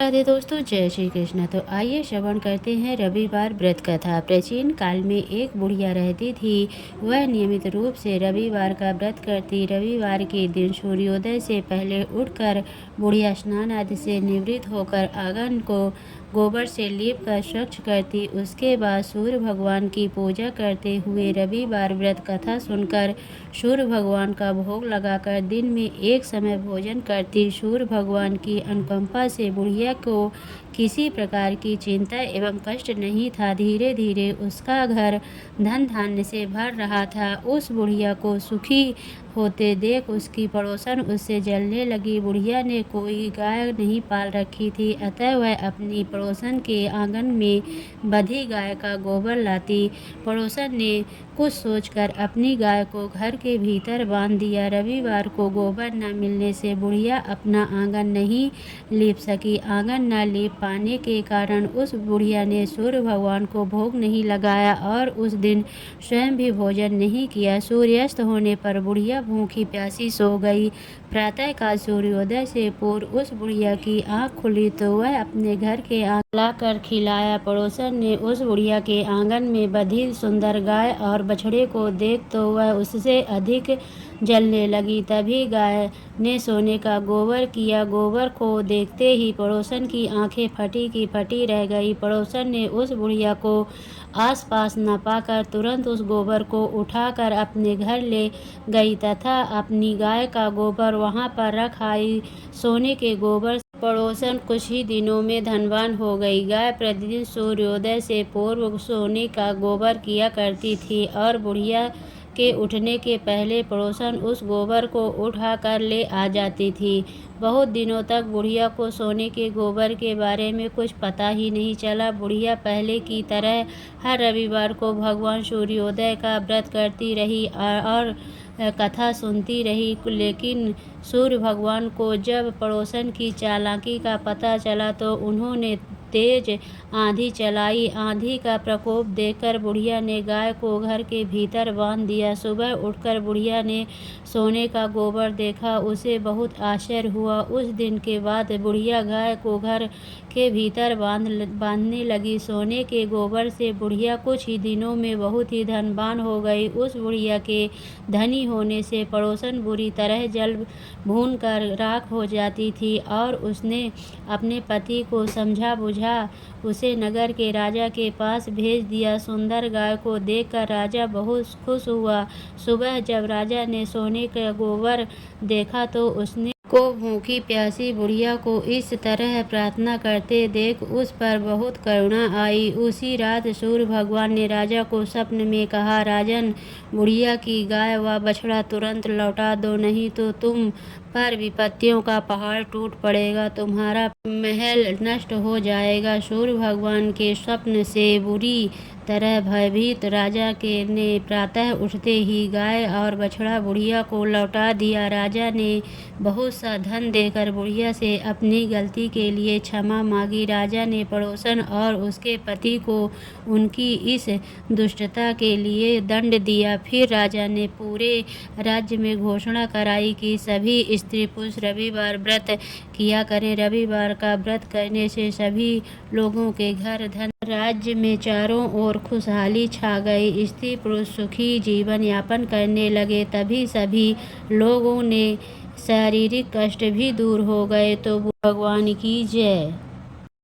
राधे दोस्तों, जय श्री कृष्ण। तो आइए श्रवण करते हैं रविवार व्रत कथा। प्राचीन काल में एक बुढ़िया रहती थी। वह नियमित रूप से रविवार का व्रत करती। रविवार के दिन सूर्योदय से पहले उठकर बुढ़िया स्नान आदि से निवृत्त होकर आंगन को गोबर से लीप कर स्वच्छ करती। उसके बाद सूर्य भगवान की पूजा करते हुए रविवार व्रत कथा सुनकर सूर्य भगवान का भोग लगाकर दिन में एक समय भोजन करती। सूर्य भगवान की अनुकंपा से बुढ़िया को किसी प्रकार की चिंता एवं कष्ट नहीं था। धीरे धीरे उसका घर धन धान्य से भर रहा था। उस बुढ़िया को सुखी होते देख उसकी पड़ोसन उससे जलने लगी। बुढ़िया ने कोई गाय नहीं पाल रखी थी, अतः वह अपनी पड़ोसन के आंगन में बंधी गाय का गोबर लाती। पड़ोसन ने कुछ सोचकर अपनी गाय को घर के भीतर बांध दिया। रविवार को गोबर न मिलने से बुढ़िया अपना आंगन नहीं लीप सकी। आंगन न लीप पाने के कारण उस बुढ़िया ने सूर्य भगवान को भोग नहीं लगाया और उस दिन स्वयं भी भोजन नहीं किया। सूर्यास्त होने पर बुढ़िया भूखी प्यासी सो गई। प्रातःकाल सूर्योदय से पूर्व उस बुढ़िया की आंख खुली तो वह अपने घर के आंगन लाकर खिलाया। पड़ोसन ने उस बुढ़िया के आंगन में बंधी सुंदर गाय और बछड़े को देख तो वह उससे अधिक जलने लगी। तभी गाय ने सोने का गोबर किया। गोबर को देखते ही पड़ोसन की आंखें फटी की फटी रह गई। पड़ोसन ने उस बुढ़िया को आसपास न पाकर तुरंत उस गोबर को उठाकर अपने घर ले गई तथा अपनी गाय का गोबर वहां पर रख आई। सोने के गोबर से पड़ोसन कुछ ही दिनों में धनवान हो गई। गाय प्रतिदिन सूर्योदय से पूर्व सोने का गोबर किया करती थी और बुढ़िया के उठने के पहले पड़ोसन उस गोबर को उठाकर ले आ जाती थी। बहुत दिनों तक बुढ़िया को सोने के गोबर के बारे में कुछ पता ही नहीं चला। बुढ़िया पहले की तरह हर रविवार को भगवान सूर्योदय का व्रत करती रही और कथा सुनती रही। लेकिन सूर्य भगवान को जब पड़ोसन की चालाकी का पता चला तो उन्होंने तेज आंधी चलाई। आंधी का प्रकोप देखकर बुढ़िया ने गाय को घर के भीतर बांध दिया। सुबह उठकर बुढ़िया ने सोने का गोबर देखा, उसे बहुत आश्चर्य हुआ। उस दिन के बाद बुढ़िया गाय को घर के भीतर बांधने लगी। सोने के गोबर से बुढ़िया कुछ ही दिनों में बहुत ही धनवान हो गई। उस बुढ़िया के धनी होने से पड़ोसन बुरी तरह जल भून कर राख हो जाती थी और उसने अपने पति को समझा बुझा उसे नगर के राजा के पास भेज दिया। सुंदर गाय को देखकर राजा बहुत खुश हुआ। सुबह जब राजा ने सोने का गोबर देखा तो उसने को भूखी प्यासी बुढ़िया को इस तरह प्रार्थना करते देख उस पर बहुत करुणा आई। उसी रात सूर्य भगवान ने राजा को स्वप्न में कहा, राजन, बुढ़िया की गाय व बछड़ा तुरंत लौटा दो, नहीं तो तुम पर विपत्तियों का पहाड़ टूट पड़ेगा, तुम्हारा महल नष्ट हो जाएगा। सूर्य भगवान के स्वप्न से बुरी तरह भयभीत राजा के ने प्रातः उठते ही गाय और बछड़ा बुढ़िया को लौटा दिया। राजा ने बहुत सा धन देकर बुढ़िया से अपनी गलती के लिए क्षमा मांगी। राजा ने पड़ोसन और उसके पति को उनकी इस दुष्टता के लिए दंड दिया। फिर राजा ने पूरे राज्य में घोषणा कराई कि सभी स्त्री पुरुष रविवार व्रत किया करें। रविवार का व्रत करने से सभी लोगों के घर धन राज्य में चारों ओर खुशहाली छा गई। स्त्री पुरुष सुखी जीवन यापन करने लगे। तभी सभी लोगों ने शारीरिक कष्ट भी दूर हो गए। तो भगवान की जय।